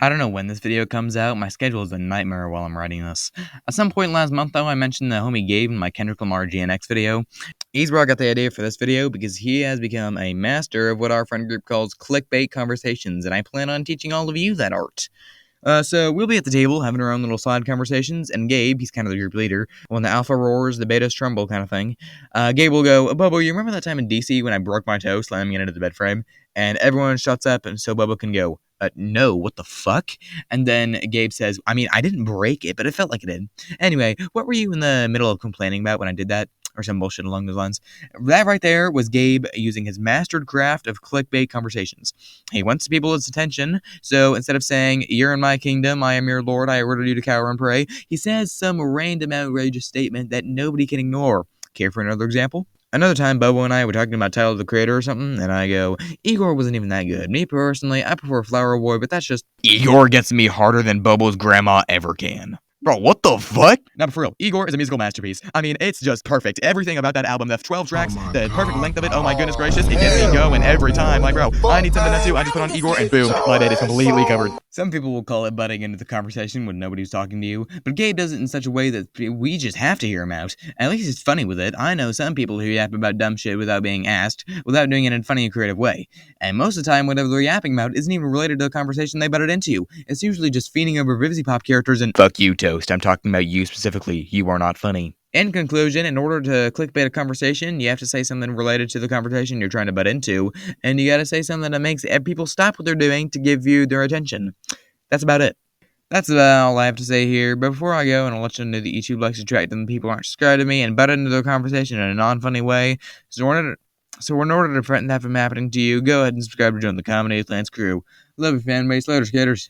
I don't know when this video comes out. My schedule is a nightmare while I'm writing this. At some point last month, though, I mentioned the homie Gabe in my Kendrick Lamar GNX video. He's where I got the idea for this video because he has become a master of what our friend group calls clickbait conversations, and I plan on teaching all of you that art. So we'll be at the table having our own little side conversations, and Gabe, he's kind of the group leader. When the alpha roars, the betas tremble kind of thing. Gabe will go, Bubba, you remember that time in DC when I broke my toe slamming it into the bed frame? And everyone shuts up, and so Bubba can go, no, what the fuck? And then Gabe says, I mean, I didn't break it, but it felt like it did. Anyway, what were you in the middle of complaining about when I did that? Or some bullshit along those lines. That right there was Gabe using his mastered craft of clickbait conversations. He wants people's attention, so instead of saying, you're in my kingdom, I am your lord, I order you to cower and pray, he says some random outrageous statement that nobody can ignore. Care for another example? Another time, Bobo and I were talking about Tyler the Creator or something, and I go, Igor wasn't even that good. Me personally, I prefer Flower Boy, but that's just... Igor gets me harder than Bobo's grandma ever can. Bro, what the fuck? Now, for real, Igor is a musical masterpiece. I mean, it's just perfect. Everything about that album, the 12 tracks, the perfect length of it, oh my goodness gracious, it gets me going every time. Like, bro, I need something to do. I just put on Igor and boom, my day is completely covered. Some people will call it butting into the conversation when nobody's talking to you, but Gabe does it in such a way that we just have to hear him out. At least it's funny with it. I know some people who yap about dumb shit without being asked, without doing it in a funny and creative way. And most of the time, whatever they're yapping about isn't even related to the conversation they butted into. It's usually just fiending over Vivzy Pop characters and fuck you, Toast. I'm talking about you specifically. You are not funny. In conclusion, in order to clickbait a conversation, you have to say something related to the conversation you're trying to butt into, and you gotta say something that makes people stop what they're doing to give you their attention. That's about it. That's about all I have to say here, but before I go, and I'll let you know that YouTube likes to track them people aren't subscribed to me and butt into their conversation in a non-funny way, so in order to prevent that from happening to you, go ahead and subscribe to join the Comedy Lance crew. Love your fan base. Later, skaters.